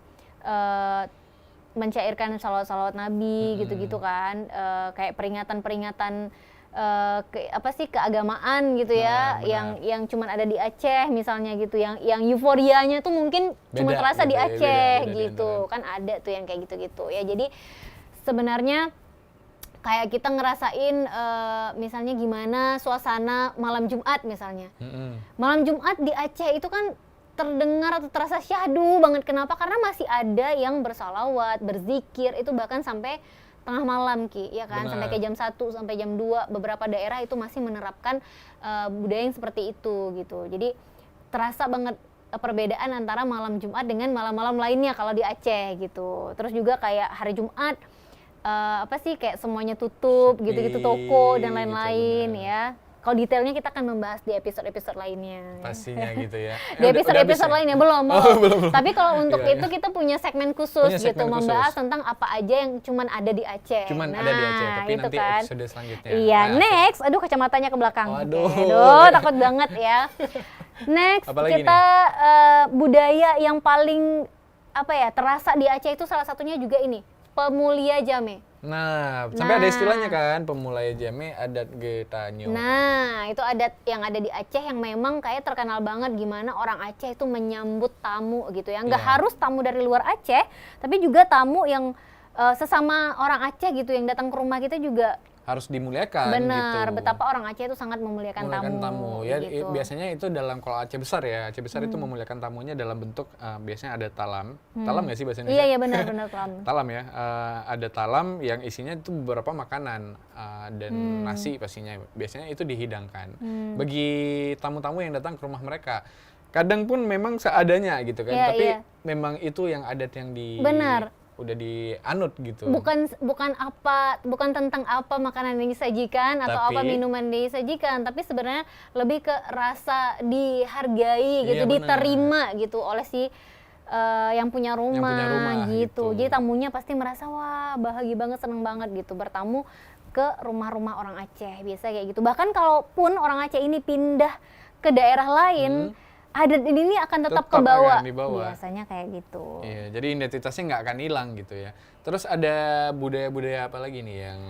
mencairkan salawat-salawat Nabi gitu-gitu kan, kayak peringatan-peringatan keagamaan gitu ya, Benar. yang cuman ada di Aceh misalnya gitu, yang euforianya tuh mungkin cuma Beda terasa gitu di ya, Aceh beda di gitu antara. kan, ada tuh yang kayak gitu-gitu ya. Jadi sebenarnya kayak kita ngerasain misalnya gimana suasana malam Jumat misalnya. Malam Jumat di Aceh itu kan terdengar atau terasa syahdu banget. Kenapa? Karena masih ada yang bersalawat, berzikir itu bahkan sampai tengah malam Ki, ya kan? Benar. Sampai ke jam 1 sampai jam 2 beberapa daerah itu masih menerapkan budaya yang seperti itu gitu. Jadi terasa banget perbedaan antara malam Jumat dengan malam-malam lainnya kalau di Aceh gitu. Terus juga kayak hari Jumat kayak semuanya tutup Sepi, gitu-gitu, toko dan gitu, lain-lain benar. ya. Kalau detailnya kita akan membahas di episode-episode lainnya. Pastinya gitu ya. Di episode-episode lainnya belum. belum. Tapi kalau untuk Iya, itu kita punya segmen khusus Punya segmen gitu, khusus. membahas tentang apa aja yang cuman ada di Aceh. Cuman ada di Aceh, tapi itu nanti kan. episode selanjutnya. Iya, Nah, next. Aduh, kacamatanya ke belakang. Waduh. Oke, aduh, takut banget ya. Next, Apalagi kita budaya yang paling terasa di Aceh itu salah satunya juga ini, pemulia jame. Nah, sampai ada istilahnya kan, pemulai jame adat Getanyo. Nah, itu adat yang ada di Aceh yang memang kayak terkenal banget gimana orang Aceh itu menyambut tamu gitu ya. Nggak Iya. harus tamu dari luar Aceh, tapi juga tamu yang sesama orang Aceh gitu yang datang ke rumah kita juga Harus dimuliakan benar. gitu. Betapa orang Aceh itu sangat memuliakan tamu. Ya, gitu. biasanya itu dalam, kalau Aceh besar ya, Aceh besar itu memuliakan tamunya dalam bentuk biasanya ada talam. Talam nggak sih bahasa Indonesia? Iya benar tamu. Talam ya, ada talam yang isinya itu beberapa makanan dan nasi pastinya. Biasanya itu dihidangkan bagi tamu-tamu yang datang ke rumah mereka. Kadang pun memang seadanya gitu kan, Iya, tapi iya. memang itu yang adat yang Benar. udah dianut gitu. bukan tentang apa makanan yang disajikan atau apa Tapi- minuman disajikan, tapi sebenarnya lebih ke rasa dihargai gitu, Iya, benar. diterima gitu oleh si yang punya rumah, gitu. gitu. Jadi tamunya pasti merasa wah bahagia banget, seneng banget gitu bertamu ke rumah-rumah orang Aceh, biasa kayak gitu. Bahkan kalaupun orang Aceh ini pindah ke daerah lain, adat ini akan tetap kebawa. akan dibawa. Biasanya kayak gitu. Iya, jadi identitasnya nggak akan hilang gitu ya. Terus ada budaya-budaya apa lagi nih yang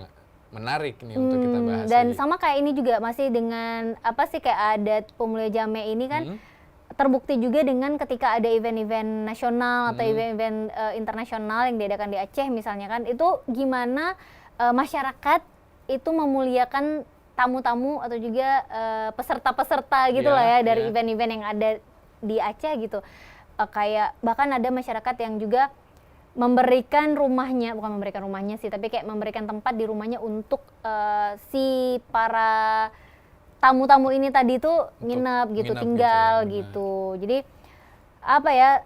menarik nih untuk kita bahas Dan lagi? sama kayak ini juga masih dengan kayak adat pemulia jame ini kan terbukti juga dengan ketika ada event-event nasional atau event-event internasional yang diadakan di Aceh misalnya kan, itu gimana masyarakat itu memuliakan tamu-tamu atau juga peserta-peserta gitu lah ya dari Iya. event-event yang ada di Aceh gitu. Kayak bahkan ada masyarakat yang juga bukan memberikan rumahnya sih, tapi kayak memberikan tempat di rumahnya untuk si para tamu-tamu ini tadi tuh nginep gitu, nginep tinggal gitu ya, gitu. Jadi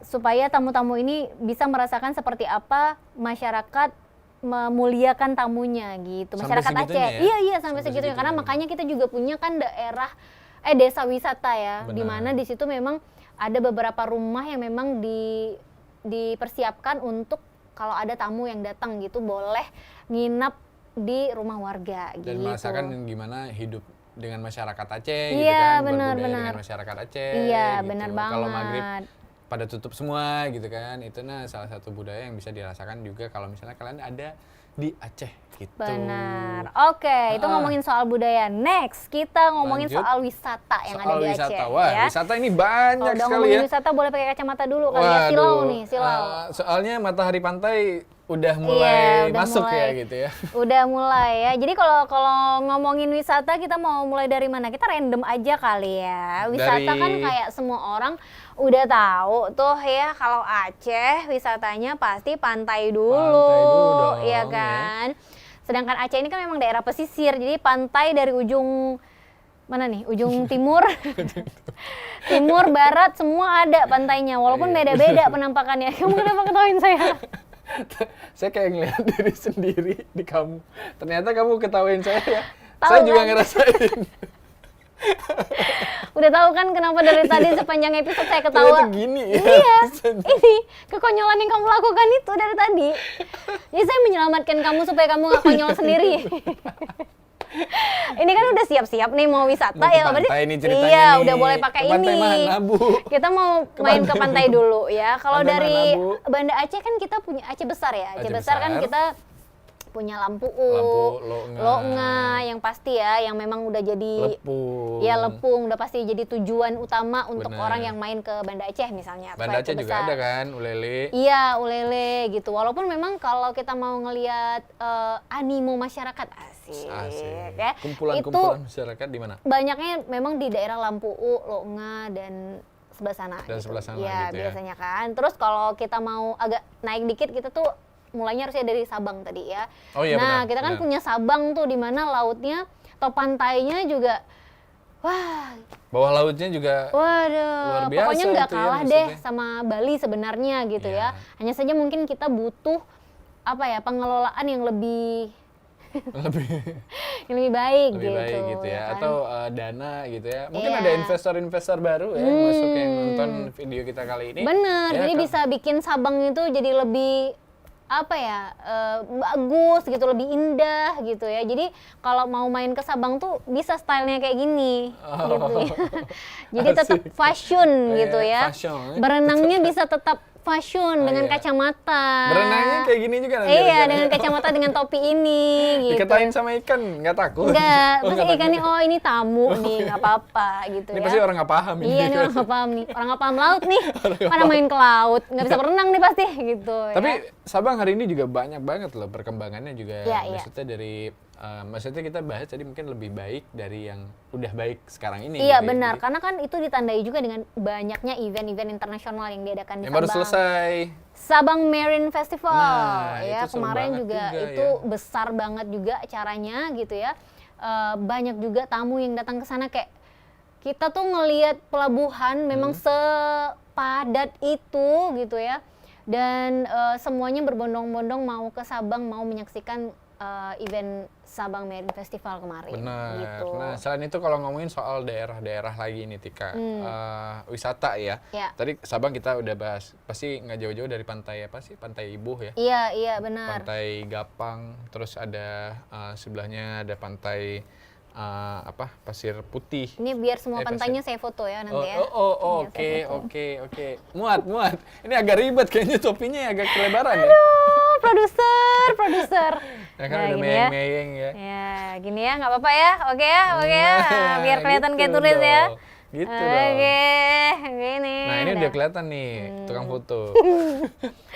supaya tamu-tamu ini bisa merasakan seperti apa masyarakat memuliakan tamunya gitu. Sampai Masyarakat Aceh. segitunya ya? Iya sampai segitunya, karena makanya kita juga punya kan desa wisata ya, di Benar. mana di situ memang ada beberapa rumah yang memang dipersiapkan untuk kalau ada tamu yang datang gitu boleh nginap di rumah warga Dan gitu. merasakan gimana hidup dengan masyarakat Aceh gitu Iya, kan, benar, berbudaya benar. dengan masyarakat Aceh Iya, gitu. benar Kalau banget. maghrib pada tutup semua gitu kan, itu salah satu budaya yang bisa dirasakan juga kalau misalnya kalian ada di Aceh gitu. Benar. Oke, itu ngomongin soal budaya. Next, kita ngomongin Lanjut. soal wisata yang ada Soal di wisata, Aceh. wah Ya. wisata ini Kalau banyak udah sekali ngomongin ya. wisata boleh pakai kacamata dulu kali ya. Silau Waduh, nih, silau. soalnya matahari pantai udah mulai udah masuk mulai. ya gitu ya. Udah mulai ya. Jadi kalau ngomongin wisata kita mau mulai dari mana? Kita random aja kali ya. Wisata Dari- kan kayak semua orang udah tahu tuh ya, kalau Aceh wisatanya pasti pantai dulu, Pantai dulu dong, ya ya. kan. Sedangkan Aceh ini kan memang daerah pesisir, jadi pantai dari ujung mana nih? Ujung timur, timur, barat, semua ada pantainya. Walaupun Iya. beda-beda penampakannya. Kamu kenapa ketawain saya? Saya kayak ngeliat diri sendiri di kamu. Ternyata kamu ketawain saya ya. Tahu Saya juga kan? ngerasain. Udah tahu kan kenapa dari tadi sepanjang episode saya ketawa? Ternyata gini ya. Iya, ini kekonyolan yang kamu lakukan itu dari tadi. Jadi saya menyelamatkan kamu supaya kamu nggak konyol sendiri. Ini kan udah siap-siap nih mau wisata Mau ke ya, berarti pantai nih ceritanya iya nih. udah boleh pakai Ke pantai ini. mana, Bu? Kita mau Ke main ke pantai pantai mana? dulu ya. Kalau Pantai dari mana, Bu? Banda Aceh kan kita punya Aceh besar ya. Aceh Aceh besar kan besar. kita punya lampu U, Longa yang pasti ya, yang memang udah jadi Lepung. ya Lepung udah pasti jadi tujuan utama untuk Bener. orang yang main ke Banda Aceh misalnya. Banda Aceh Proyek juga besar. ada kan, Ulele. Iya, Ulele gitu. Walaupun memang kalau kita mau ngelihat animo masyarakat asik ya. Kumpulan-kumpulan masyarakat di mana? Banyaknya memang di daerah Lampu U, Longa dan sebelah sana. Dan gitu. sebelah sana Ya, gitu ya. biasanya kan. Terus kalau kita mau agak naik dikit, kita tuh mulainya harusnya dari Sabang tadi ya. Oh iya, Nah, benar, kita kan benar. punya Sabang tuh di mana lautnya atau pantainya juga wah, Bawah lautnya juga waduh, luar biasa pokoknya nggak itu ya, kalah deh maksudnya. sama Bali sebenarnya gitu Iya. ya. Hanya saja mungkin kita butuh apa ya, pengelolaan yang lebih lebih baik lebih gitu. baik gitu ya, kan? atau dana gitu ya. Mungkin Iya. ada investor-investor baru ya masuk yang nonton video kita kali ini. Bener, Ya, jadi kan? bisa bikin Sabang itu jadi lebih apa ya, bagus gitu, lebih indah gitu ya. Jadi kalau mau main ke Sabang tuh bisa stylenya kayak gini gitu ya. Jadi tetap Asik. fashion Iya, gitu ya. fashion. Berenangnya bisa tetap fashion dengan iya. kacamata. Berenangnya kayak gini juga nanti. Iya, rencana. dengan kacamata dengan topi ini gitu. Dikatain sama ikan, nggak takut? Enggak, Oh, pasti nggak ikannya takut. oh ini tamu nih, nggak apa-apa gitu Ini ya. pasti orang nggak paham ini. Iya, ini orang nggak paham nih, orang nggak paham laut nih, mana main ke laut, nggak bisa berenang nih pasti gitu. Tapi ya. Sabang hari ini juga banyak banget loh perkembangannya juga. Iya, iya. Maksudnya dari maksudnya kita bahas tadi mungkin lebih baik dari yang udah baik sekarang ini. Iya gitu ya. benar, Jadi, karena kan itu ditandai juga dengan banyaknya event-event internasional yang diadakan di yang Sabang. baru selesai. Sabang Marine Festival Nah, ya, itu seru kemarin banget juga juga itu ya. besar banget juga acaranya gitu ya. Banyak juga tamu yang datang ke sana, kayak kita tuh ngelihat pelabuhan memang sepadat itu gitu ya. Dan semuanya berbondong-bondong mau ke Sabang, mau menyaksikan event Sabang Marine Festival kemarin. Benar. Gitu. Nah, selain itu kalau ngomongin soal daerah-daerah lagi nih Tika, wisata ya. Ya. Tadi Sabang kita udah bahas, pasti nggak jauh-jauh dari pantai apa sih? Pantai Ibuh ya. Iya, iya benar. Pantai Gapang, terus ada sebelahnya ada pantai Pasir Putih. Ini biar semua Pasir- pantainya saya foto ya nanti ya. Oh, Iya, oke. Muat. Ini agak ribet kayaknya topinya agak kelebaran ya. Oh, produser. Ya kan Nah, udah gini ya. meyeng-meyeng ya. Ya, gini ya, nggak apa-apa ya. Oke ya. Nah, Biar kelihatan gitu kayak turis ya. dong. Gitu dong. Oke, gini. Nah, ini Dah. udah kelihatan nih tukang foto.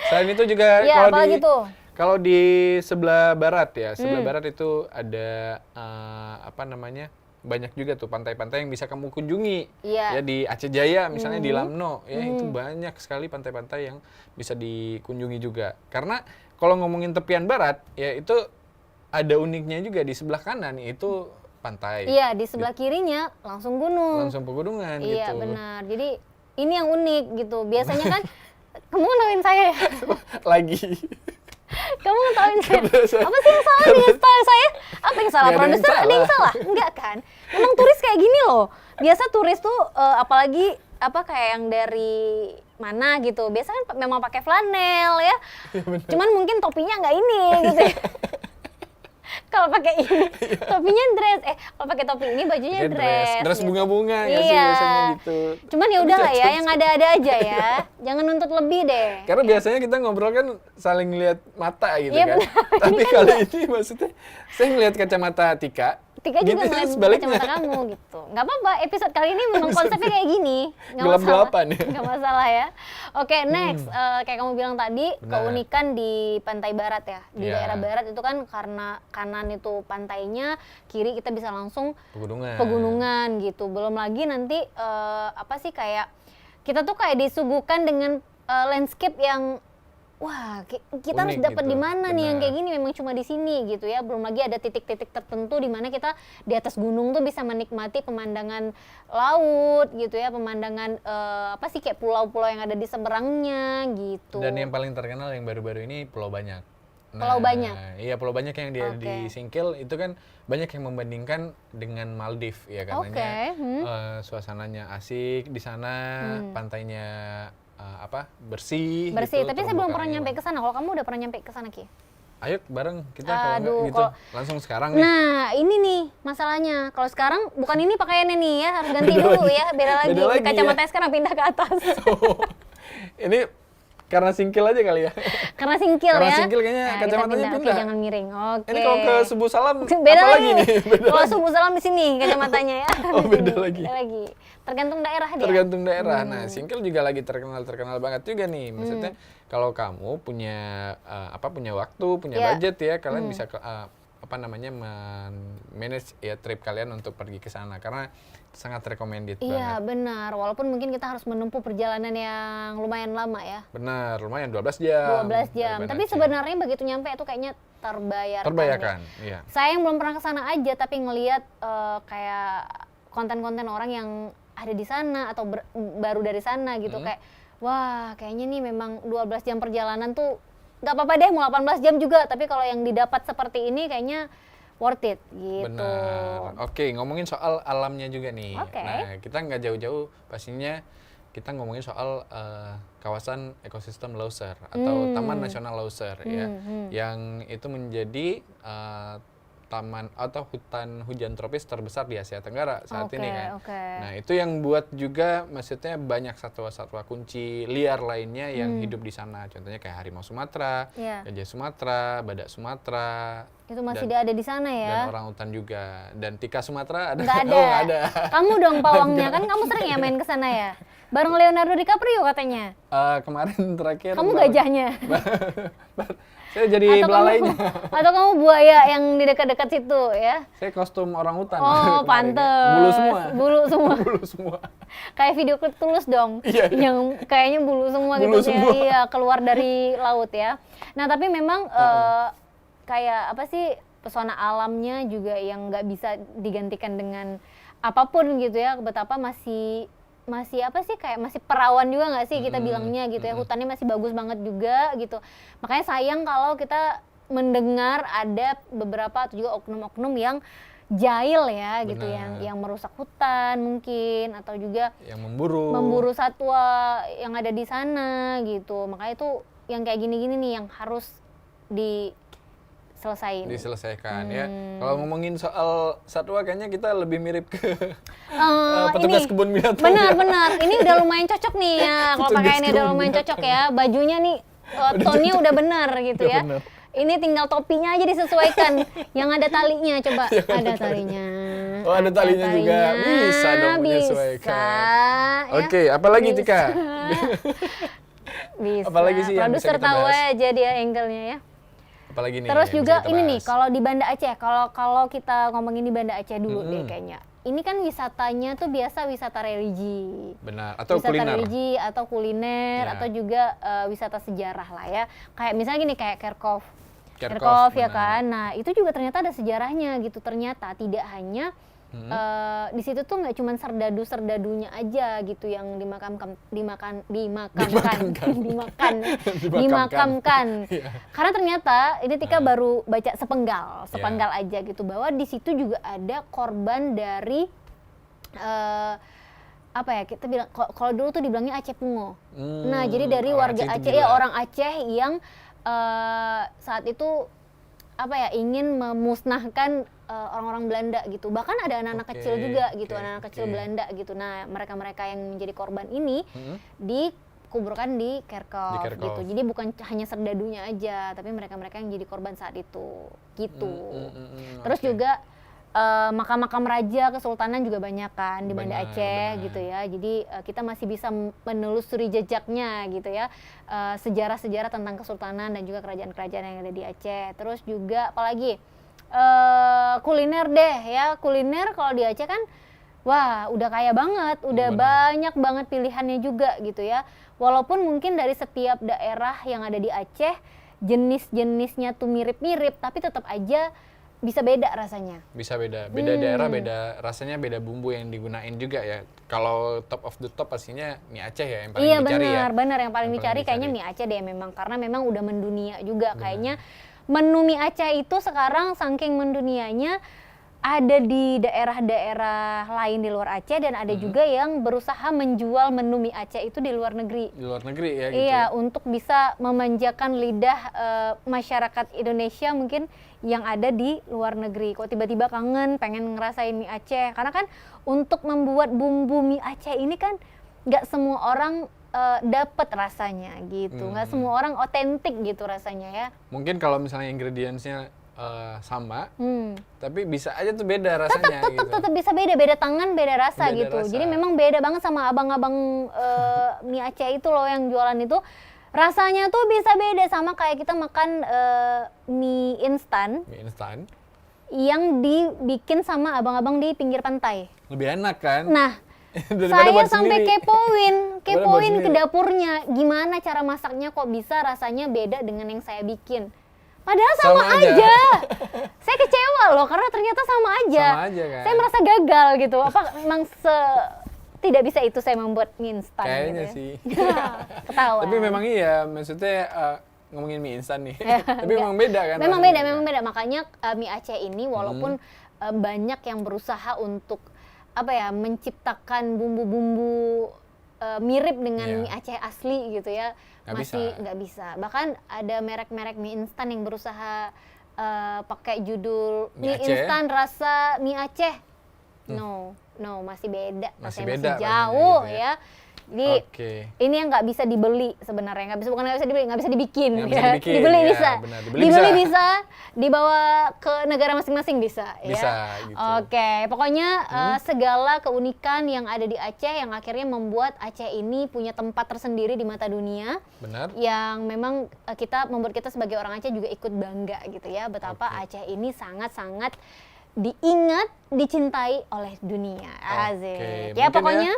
Selain itu juga Iya, kalau apalagi tuh? kalau di sebelah barat ya, Hmm. sebelah barat itu ada banyak juga tuh pantai-pantai yang bisa kamu kunjungi. Iya. Ya di Aceh Jaya misalnya di Lamno, ya itu banyak sekali pantai-pantai yang bisa dikunjungi juga. Karena kalau ngomongin tepian barat, ya itu ada uniknya juga di sebelah kanan itu pantai. Iya, di sebelah kirinya langsung gunung. Langsung pegunungan Iya, gitu. benar. Jadi ini yang unik gitu. Biasanya kan kamu ngetawain saya ya? Lagi. Kamu ngetawain saya? Karena saya- Apa sih yang salah dengan style saya? Apa yang salah? Nggak ada yang Produser ada yang salah. salah? Enggak kan? Memang turis kayak gini loh. Biasa turis tuh apalagi kayak yang dari mana gitu. Biasa kan memang pakai flanel ya. Cuman mungkin topinya nggak ini gitu ya. Kalau pakai ini topinya dress. Kalau pakai topi ini bajunya Pakai dress. dress gitu. bunga-bunga ya sih Iya. biasanya gitu. Cuman ya udahlah ya, yang ada-ada aja ya. Jangan nuntut lebih deh. Karena biasanya kita ngobrol kan saling lihat mata gitu Iya, kan. benar. Tapi Ini kan kali ini maksudnya saya ngelihat kacamata Tika. Tika juga gitu, ngeliat sebaliknya. kacamata kamu gitu. Nggak apa-apa, episode kali ini memang konsepnya kayak gini. Nggak Gelap-gelapan masalah. ya. Nggak masalah ya. Oke, next. Kayak kamu bilang tadi, Benar. keunikan di pantai barat ya. Di Iya. daerah barat itu kan karena kanan itu pantainya, kiri kita bisa langsung Pegunungan. pegunungan gitu. Belum lagi nanti kayak kita tuh kayak disuguhkan dengan landscape yang wah, kita harus Unik dapat gitu, di mana nih yang benar. kayak gini, memang cuma di sini gitu ya. Belum lagi ada titik-titik tertentu di mana kita di atas gunung tuh bisa menikmati pemandangan laut gitu ya, pemandangan kayak pulau-pulau yang ada di seberangnya gitu. Dan yang paling terkenal yang baru-baru ini Pulau Banyak. Pulau Banyak? Iya, Pulau Banyak yang dia Oke. di Singkil itu kan banyak yang membandingkan dengan Maldives ya katanya. Suasananya asik di sana, pantainya bersih. Bersih, gitu, tapi saya belum pernah terumbu nyampe karangnya. ke sana. Kalau kamu udah pernah nyampe ke sana, Ki? Ayo bareng kita kalau nggak Aduh, gitu kalau- langsung sekarang nih. Nah, ini nih masalahnya. Kalau sekarang bukan ini pakaiannya nih ya, harus ganti dulu ya, beda lagi. Beda lagi Kacamatanya ya. sekarang pindah ke atas. Ini karena Singkil aja kali ya. Karena singkil Karena ya. singkil kayaknya Nah, kita kacamatanya Oke, pindah. jangan miring. Oke. Ini kalau ke Subuh Salam Beda apa lagi. lagi nih? Beda Kalau lagi. Subuh Salam di sini kacamatanya ya. Oh, Di beda sini. lagi. Beda lagi. Tergantung daerah dia. Tergantung daerah. Nah, singkil juga lagi terkenal banget juga nih. Maksudnya kalau kamu punya punya waktu, punya Iya. budget ya, kalian bisa manage ya trip kalian untuk pergi ke sana karena sangat recommended Iya, banget. benar. Walaupun mungkin kita harus menempuh perjalanan yang lumayan lama ya. Benar, lumayan 12 jam. 12 jam. dari Tapi Banda Aceh. sebenarnya begitu nyampe itu kayaknya terbayarkan. Terbayarkan, Ya. iya. Saya yang belum pernah ke sana aja tapi ngelihat kayak konten-konten orang yang ada di sana atau baru dari sana gitu kayak wah, kayaknya nih memang 12 jam perjalanan tuh nggak apa-apa deh mau 18 jam juga, tapi kalau yang didapat seperti ini kayaknya worth it gitu. Benar. Oke, ngomongin soal alamnya juga nih. Oke. Nah, kita nggak jauh-jauh pastinya kita ngomongin soal kawasan ekosistem Lauser atau Taman Nasional Lauser ya, yang itu menjadi taman atau hutan hujan tropis terbesar di Asia Tenggara saat ini kan. Oke. Nah, itu yang buat juga maksudnya banyak satwa-satwa kunci liar lainnya yang hidup di sana. Contohnya kayak harimau Sumatera, Iya. gajah Sumatera, badak Sumatera, Itu masih dan- ada di sana ya. dan orang utan juga. Dan tika Sumatera ada. Nggak ada. Oh, nggak ada. Kamu dong pawangnya, kan kamu sering ya main ke sana ya? Bareng Leonardo DiCaprio katanya. Kemarin terakhir. Kamu gajahnya. Saya jadi belalainya. Atau kamu buaya yang di dekat-dekat situ ya? Saya kostum orang hutan. Oh, kemarin ya. pantes. Bulu semua. Bulu semua. Bulu semua. Kayak video klip Tulus dong. Iya, iya. Yang kayaknya bulu semua Bulu gitu semua. ya. Iya, keluar dari laut ya. Nah, tapi memang kayak apa sih pesona alamnya juga yang nggak bisa digantikan dengan apapun gitu ya. Betapa masih apa sih kayak masih perawan juga nggak sih kita bilangnya gitu ya, hutannya masih bagus banget juga gitu. Makanya sayang kalau kita mendengar ada beberapa atau juga oknum-oknum yang jahil ya gitu, Benar. yang merusak hutan mungkin atau juga Yang memburu. memburu satwa yang ada di sana gitu. Makanya itu yang kayak gini-gini nih yang harus diselesaikan ya. Kalau ngomongin soal satwa kayaknya kita lebih mirip ke ini petugas kebun binatang. benar. Ini udah lumayan cocok nih ya. Kalau Petugas pakai ini udah kebun lumayan binatang. cocok ya. Bajunya nih tone-nya udah benar gitu Udah ya. benar. Ini tinggal topinya aja disesuaikan. Yang ada talinya coba. Ada talinya. Oh, ada talinya juga. Bisa dong Bisa, menyesuaikan. ya. Oke, apalagi Tika? Bisa. Apalagi sih yang bisa Produser kita tahu bahas? aja dia angle-nya ya. Apalagi nih? Terus yang juga bisa kita ini nih, bahas? kalau di Banda Aceh, kalau kita ngomongin di Banda Aceh dulu deh kayaknya. Ini kan wisatanya tuh biasa wisata religi. Benar, atau Wisata kuliner. religi atau kuliner Ya. atau juga wisata sejarah lah ya. Kayak misalnya gini kayak Kerkhoff. Kerkhoff, Ya benar. kan. Nah, itu juga ternyata ada sejarahnya gitu. Ternyata tidak hanya di situ tuh nggak cuma serdadu-serdadunya aja gitu yang dimakamkan. Iya. Karena ternyata ini Tika baru baca sepenggal aja gitu, bahwa di situ juga ada korban dari apa ya kita bilang, kalau dulu tuh dibilangnya Aceh Pungo. Nah, jadi dari orang warga Aceh itu Aceh gila. ya, orang Aceh yang saat itu apa ya ingin memusnahkan orang-orang Belanda gitu. Bahkan ada anak-anak Oke, kecil juga gitu, oke, anak-anak kecil oke. Belanda gitu. Nah, mereka-mereka yang menjadi korban ini dikuburkan di Kerkhoff Kerkhoff. gitu. Jadi bukan hanya serdadunya aja, tapi mereka-mereka yang jadi korban saat itu gitu. Terus oke. juga makam-makam raja kesultanan juga banyak kan di Banda Benar, Aceh benar. gitu ya. Jadi kita masih bisa menelusuri jejaknya gitu ya, sejarah-sejarah tentang kesultanan dan juga kerajaan-kerajaan yang ada di Aceh. Terus juga apalagi kuliner deh ya, kuliner kalau di Aceh kan wah udah kaya banget, udah Benar. banyak banget pilihannya juga gitu ya. Walaupun mungkin dari setiap daerah yang ada di Aceh jenis-jenisnya tuh mirip-mirip, tapi tetap aja bisa beda rasanya. Bisa beda daerah, beda rasanya, beda bumbu yang digunain juga ya. Kalau top of the top pastinya mie Aceh ya yang paling Iya dicari ya. benar yang paling Yang dicari paling kayaknya dicari. mie Aceh deh memang, karena memang udah mendunia juga kayaknya. Menu mie Aceh itu sekarang saking mendunianya ada di daerah-daerah lain di luar Aceh, dan ada juga yang berusaha menjual menu mie Aceh itu di luar negeri. Di luar negeri ya gitu. Iya, untuk bisa memanjakan lidah masyarakat Indonesia mungkin yang ada di luar negeri. Kok tiba-tiba kangen pengen ngerasain mie Aceh, karena kan untuk membuat bumbu mie Aceh ini kan nggak semua orang dapet rasanya gitu. Nggak semua orang otentik gitu rasanya ya. Mungkin kalau misalnya ingredients-nya sama, tapi bisa aja tuh beda rasanya gitu. Tetap bisa beda tangan, beda rasa Beda gitu. rasa. Jadi memang beda banget sama abang-abang mie Aceh itu loh yang jualan itu. Rasanya tuh bisa beda sama kayak kita makan mie instan Mie instan yang dibikin sama abang-abang di pinggir pantai. lebih enak kan? Nah, Daripada saya buat sampai sendiri. kepoin Daripada buat ke sendiri. dapurnya, gimana cara masaknya kok bisa rasanya beda dengan yang saya bikin. Padahal sama Sama aja. aja. Saya kecewa loh karena ternyata sama aja. Sama aja kan? Saya merasa gagal gitu. Apa memang tidak bisa itu saya membuat mie instan Kayaknya gitu sih. ya. Ketawa. Tapi memang iya, maksudnya ngomongin mie instan nih. Tapi memang beda kan? Memang rasanya beda, kan? memang beda. Makanya mie Aceh ini walaupun banyak yang berusaha untuk apa ya menciptakan bumbu-bumbu mirip dengan Iya. mie Aceh asli gitu ya, Nggak masih bisa. nggak bisa. Bahkan ada merek-merek mie instan yang berusaha pakai judul Mie mie Aceh. instan rasa mie Aceh. No, masih beda. Masih Rasanya beda masih rasanya jauh gitu ya. Jadi Oke. ini yang nggak bisa dibeli sebenarnya, bukan nggak bisa dibeli, nggak bisa dibikin. Nggak bisa ya. dibikin, Dibeli ya, bisa, benar. dibeli Dibeli bisa, dibawa ke negara masing-masing bisa. Bisa, ya. gitu. Oke, pokoknya segala keunikan yang ada di Aceh yang akhirnya membuat Aceh ini punya tempat tersendiri di mata dunia. Benar? Yang memang membuat kita sebagai orang Aceh juga ikut bangga gitu ya, betapa Aceh ini sangat-sangat diingat, dicintai oleh dunia. Asik. Ya mungkin pokoknya,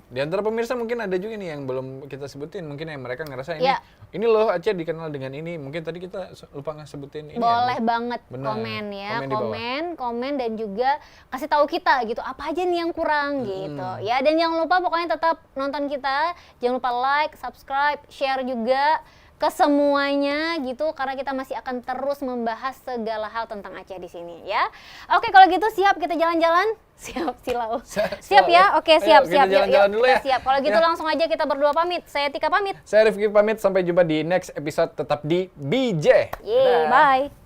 Di antara pemirsa mungkin ada juga nih yang belum kita sebutin, mungkin yang mereka ngerasa Ya. ini loh Aceh dikenal dengan ini. Mungkin tadi kita lupa sebutin ini. boleh ya, banget Benar. komen ya, Komen di bawah. komen dan juga kasih tahu kita gitu apa aja nih yang kurang gitu ya. Dan jangan lupa pokoknya tetap nonton kita, jangan lupa like, subscribe, share juga ke semuanya gitu karena kita masih akan terus membahas segala hal tentang Aceh di sini ya. Oke, kalau gitu siap kita jalan-jalan? Siap Silau. Siap ya? Oke, Ayo, siap kita jalan-jalan dulu kita ya. siap. Kalau gitu Ya. langsung aja kita berdua pamit. Saya Tika pamit. Saya Rifki pamit, sampai jumpa di next episode, tetap di BJ. Yeay, Dadah. bye.